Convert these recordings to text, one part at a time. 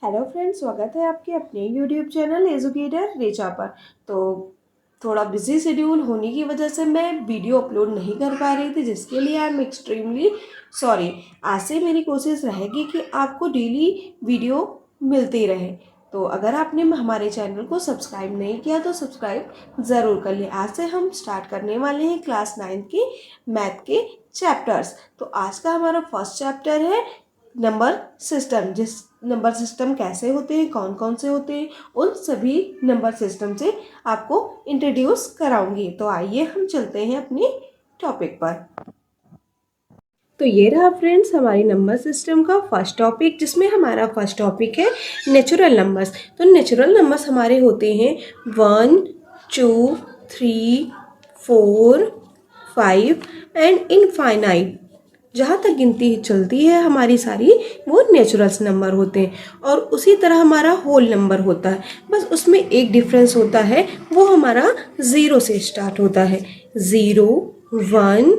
Hello friends, स्वागत है आपके अपने यूट्यूब चैनल एजुकेटर रेचा पर। तो थोड़ा बिजी शेड्यूल होने की वजह से मैं वीडियो अपलोड नहीं कर पा रही थी, जिसके लिए आई एम एक्सट्रीमली सॉरी। आज से मेरी कोशिश रहेगी कि आपको डेली वीडियो मिलती रहे। तो अगर आपने हमारे चैनल को सब्सक्राइब नहीं किया तो सब्सक्राइब ज़रूर कर लिए। आज से हम स्टार्ट करने वाले हैं क्लास 9 के मैथ के चैप्टर्स। तो आज का हमारा फर्स्ट चैप्टर है नंबर सिस्टम। जिस नंबर सिस्टम कैसे होते हैं, कौन कौन से होते हैं, उन सभी नंबर सिस्टम से आपको इंट्रोड्यूस कराऊंगी। तो आइए हम चलते हैं अपने टॉपिक पर। तो ये रहा फ्रेंड्स हमारी नंबर सिस्टम का फर्स्ट टॉपिक, जिसमें हमारा फर्स्ट टॉपिक है नेचुरल नंबर्स। तो नेचुरल नंबर्स हमारे होते हैं 1, 2, 3, 4, 5 एंड इनफाइनाइट। जहाँ तक गिनती चलती है हमारी सारी, वो नेचुरल्स नंबर होते हैं। और उसी तरह हमारा होल नंबर होता है, बस उसमें एक डिफरेंस होता है, वो हमारा 0 से स्टार्ट होता है। 0, 1,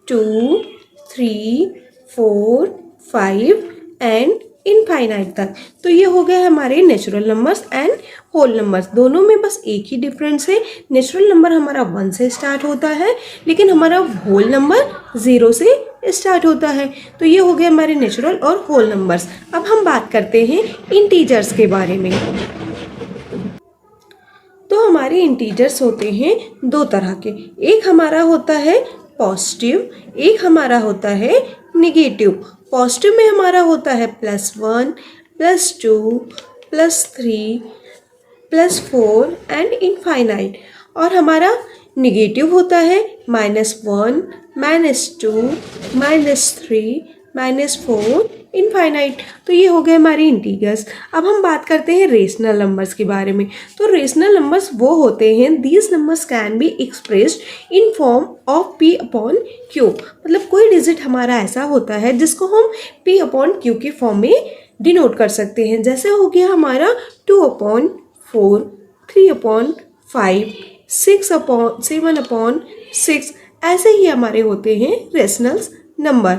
2, 3, 4, 5 एंड इनफाइनाइट तक। तो ये हो गए हमारे natural numbers and whole numbers. दोनों में बस एक ही डिफरेंस है, नेचुरल नंबर हमारा 1 से स्टार्ट होता है, लेकिन हमारा होल नंबर 0 से स्टार्ट होता है। तो ये हो गए हमारे नेचुरल और होल नंबर्स। अब हम बात करते हैं इंटीजर्स के बारे में। तो हमारे इंटीजर्स होते हैं दो तरह के, एक हमारा होता है पॉजिटिव, एक हमारा होता है निगेटिव। पॉजिटिव में हमारा होता है +1, +2, +3, +4 एंड इनफाइनाइट। और हमारा निगेटिव होता है -1, -2, -3, -4 इनफाइनाइट। तो ये हो गए हमारे इंटीजर्स। अब हम बात करते हैं रेशनल नंबर्स के बारे में। तो रेशनल नंबर्स वो होते हैं, these numbers can be expressed in form of P/Q। मतलब कोई डिजिट हमारा ऐसा होता है जिसको हम P/Q के फॉर्म में डिनोट कर सकते हैं। जैसे हो गया हमारा 2/4, 3/5, 7/6, ऐसे ही हमारे होते हैं रेशनल्स नंबर।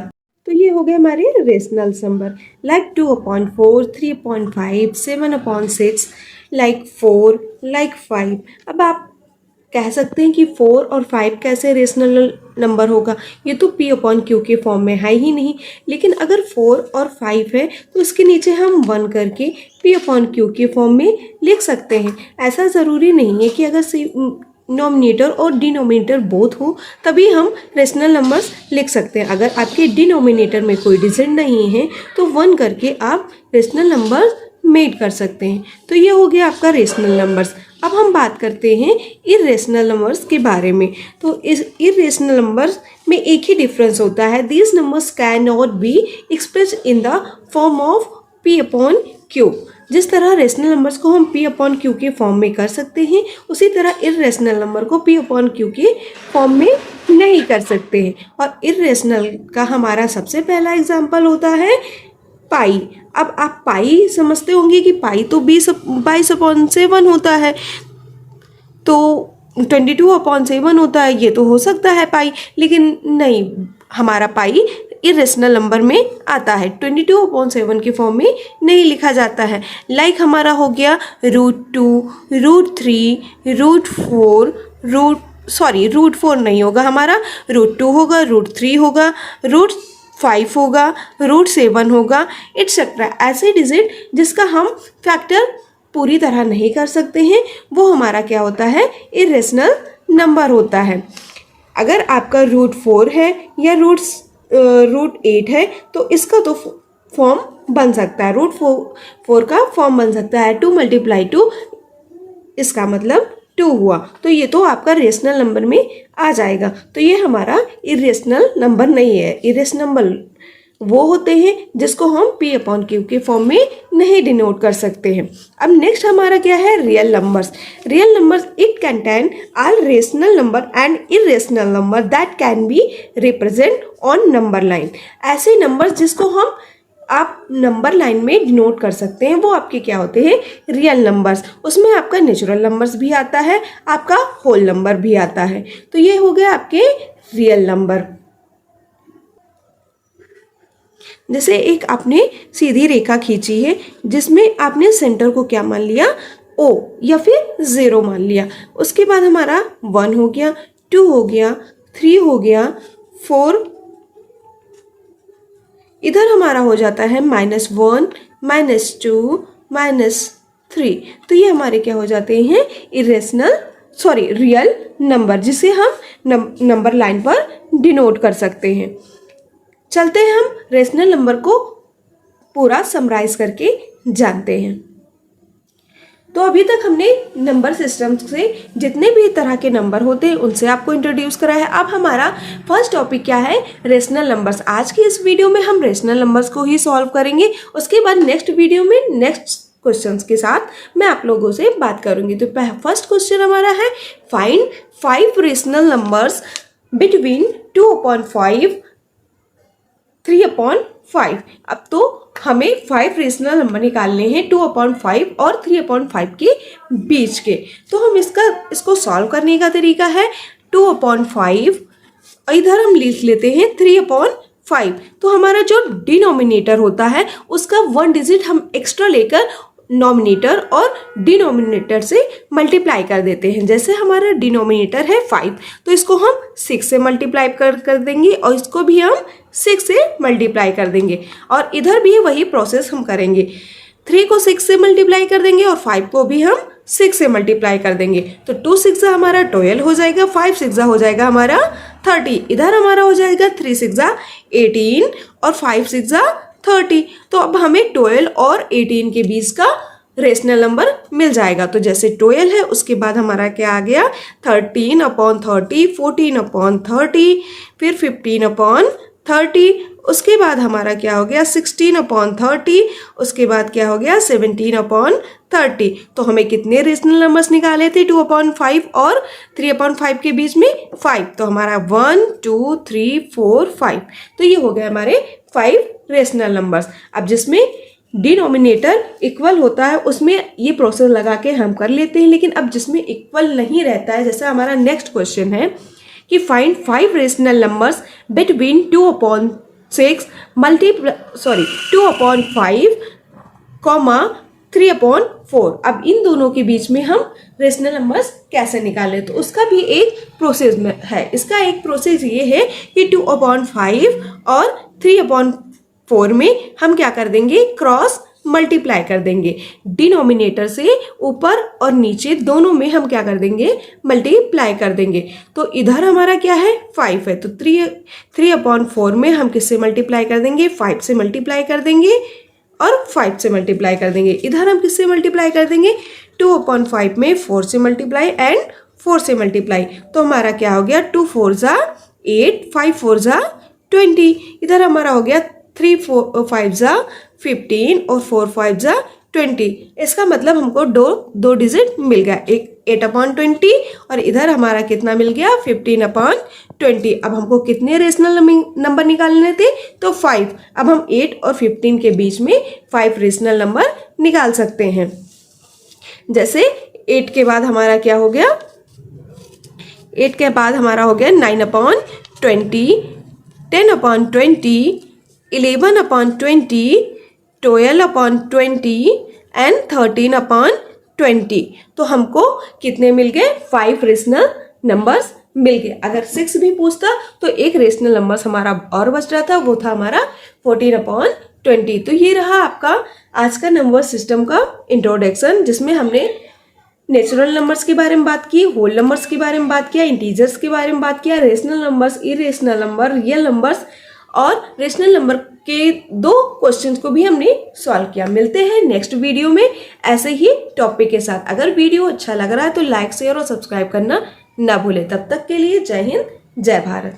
तो ये हो गए हमारे rationals number, like 2/4, 3/5, 7/6, like 4, like 5। अब आप कह सकते हैं कि 4 और 5 कैसे रेशनल नंबर होगा, ये तो P/Q के फॉर्म में है ही नहीं। लेकिन अगर 4 और 5 है तो इसके नीचे हम 1 करके P/Q के फॉर्म में लिख सकते हैं। ऐसा ज़रूरी नहीं है कि अगर नोमिनेटर और डिनोमिनेटर बोथ हो तभी हम रेशनल नंबर्स लिख सकते हैं। अगर आपके डिनोमिनेटर में कोई डिजिट नहीं है तो 1 करके आप रेशनल नंबर मेड कर सकते हैं। तो ये हो गया आपका रेशनल नंबर्स। अब हम बात करते हैं इरेशनल नंबर्स के बारे में। तो इस इरेशनल नंबर्स में एक ही डिफरेंस होता है, these numbers can not be expressed in the form of P/Q। जिस तरह रेशनल नंबर्स को हम P/Q के फॉर्म में कर सकते हैं, उसी तरह इरेशनल नंबर को P/Q के फॉर्म में नहीं कर सकते हैं। और इरेशनल का हमारा सबसे पहला एग्जाम्पल होता है पाई। अब आप पाई समझते होंगे कि पाई तो 22/7 होता है, तो 22/7 होता है, ये तो हो सकता है पाई। लेकिन नहीं, हमारा पाई इरेशनल नंबर में आता है, 22/7 के फॉर्म में नहीं लिखा जाता है। लाइक हमारा हो गया √2, √3, √4, √4 नहीं होगा हमारा, √2 होगा, √3 होगा, √5 होगा, √7 होगा, एटसेट्रा। ऐसे डिजिट जिसका हम फैक्टर पूरी तरह नहीं कर सकते हैं, वो हमारा क्या होता है, इरेशनल नंबर होता है। अगर आपका √4 है या √8 है तो इसका तो फॉर्म बन सकता है, √4 का फॉर्म बन सकता है। 2 × 2 इसका मतलब 2 हुआ, तो ये तो आपका रेशनल नंबर में आ जाएगा। तो ये हमारा इरेशनल नंबर नहीं है। इरेशनल नंबर वो होते हैं जिसको हम P/Q के फॉर्म में नहीं डिनोट कर सकते हैं। अब नेक्स्ट हमारा क्या है, real numbers. Real numbers it contain all rational number and irrational number that can be represent on number line. ऐसे नंबर्स जिसको हम आप नंबर लाइन में डिनोट कर सकते हैं, वो आपके क्या होते हैं, रियल नंबर्स। उसमें आपका नेचुरल नंबर्स भी आता है, आपका होल नंबर भी आता है। तो ये हो गया आपके रियल नंबर। जैसे एक आपने सीधी रेखा खींची है जिसमें आपने सेंटर को क्या मान लिया, ओ या फिर 0 मान लिया। उसके बाद हमारा 1 हो गया, 2 हो गया, 3 हो गया, 4, इधर हमारा हो जाता है -1, -2, -3। तो ये हमारे क्या हो जाते हैं, रियल नंबर, जिसे हम नंबर लाइन पर डिनोट कर सकते हैं। चलते हैं हम रेशनल नंबर को पूरा समराइज करके जानते हैं। तो अभी तक हमने नंबर सिस्टम से जितने भी तरह के नंबर होते हैं उनसे आपको इंट्रोड्यूस करा है। अब हमारा फर्स्ट टॉपिक क्या है, रेशनल नंबर्स। आज की इस वीडियो में हम रेशनल नंबर्स को ही सॉल्व करेंगे। उसके बाद नेक्स्ट वीडियो में नेक्स्ट क्वेश्चंस के साथ मैं आप लोगों से बात करूंगी। तो फर्स्ट क्वेश्चन हमारा है, फाइंड 5 रेशनल नंबर्स बिटवीन 2/5, 3/5। अब तो हमें 5 रेशनल नंबर निकालने हैं 2/5 और 3/5 के बीच के। तो हम इसको सॉल्व करने का तरीका है 2/5, इधर हम लिख लेते हैं 3/5। तो हमारा जो डिनोमिनेटर होता है उसका 1 डिजिट हम एक्स्ट्रा लेकर नॉमिनेटर और डिनोमिनेटर से मल्टीप्लाई कर देते हैं। जैसे हमारा डिनोमिनेटर है 5, तो इसको हम 6 से मल्टीप्लाई कर देंगे और इसको भी हम 6 से मल्टीप्लाई कर देंगे। और इधर भी वही प्रोसेस हम करेंगे, 3 को 6 से मल्टीप्लाई कर देंगे और 5 को भी हम 6 से मल्टीप्लाई कर देंगे। तो 2 6 हमारा 12 हो जाएगा, 5 6 हो जाएगा हमारा 30, इधर हमारा हो जाएगा 3 6 18 और 5 6 30। तो अब हमें 12 और 18 के बीच का रेशनल नंबर मिल जाएगा। तो जैसे 12 है उसके बाद हमारा क्या आ गया, 13/30, 14/30, फिर 15/30, उसके बाद हमारा क्या हो गया 16/30, उसके बाद क्या हो गया 17/30। तो हमें कितने रेशनल नंबर्स निकाले थे 2/5 और 3/5 के बीच में 5। तो हमारा 1 2 3 4 5। तो ये हो गया हमारे 5 रेशनल नंबर्स। अब जिसमें डिनोमिनेटर इक्वल होता है उसमें ये प्रोसेस लगा के हम कर लेते हैं, लेकिन अब जिसमें इक्वल नहीं रहता है, जैसे हमारा नेक्स्ट क्वेश्चन है कि फाइंड 5 रेशनल नंबर्स बिटवीन 2/5, 3/4। अब इन दोनों के बीच में हम रेशनल नंबर्स कैसे निकालें, तो उसका भी एक प्रोसेस है। इसका एक प्रोसेस ये है कि 2/5 और 3/4 में हम क्या कर देंगे, क्रॉस मल्टीप्लाई कर देंगे। डिनोमिनेटर से ऊपर और नीचे दोनों में हम क्या कर देंगे, मल्टीप्लाई कर देंगे। तो इधर हमारा क्या है 5 है, तो 3/4 में हम किससे मल्टीप्लाई कर देंगे, 5 से मल्टीप्लाई कर देंगे और 5 से मल्टीप्लाई कर देंगे। इधर हम किससे मल्टीप्लाई कर देंगे, 2/5 में 4 से मल्टीप्लाई एंड 4 से मल्टीप्लाई। तो हमारा क्या हो गया 2 4 8, 5 4 20। इधर हमारा हो गया 3 5 15 और 4 5 20। इसका मतलब हमको दो डिजिट मिल गया, एक 8/20 और इधर हमारा कितना मिल गया 15/20। अब हमको कितने रेशनल नंबर निकालने थे, तो 5। अब हम 8 और 15 के बीच में 5 रेशनल नंबर निकाल सकते हैं। जैसे 8 के बाद हमारा क्या हो गया, 8 के बाद हमारा हो गया 9/20, 10/20, 11/20, 12/20 एंड 13/20। तो हमको कितने मिल गए, 5 रेशनल नंबर्स मिल गए। अगर 6 भी पूछता तो एक रेशनल नंबर हमारा और बच रहा था, वो था हमारा 14/20। तो ये रहा आपका आज का नंबर सिस्टम का इंट्रोडक्शन, जिसमें हमने नेचुरल नंबर्स के बारे में बात की, होल नंबर्स के बारे में बात किया, इंटीजर्स के बारे में बात किया, rational numbers, irrational number, real numbers और रेशनल नंबर के 2 क्वेश्चंस को भी हमने सॉल्व किया। मिलते हैं नेक्स्ट वीडियो में ऐसे ही टॉपिक के साथ। अगर वीडियो अच्छा लग रहा है तो लाइक शेयर और सब्सक्राइब करना ना भूलें। तब तक के लिए जय हिंद, जय भारत।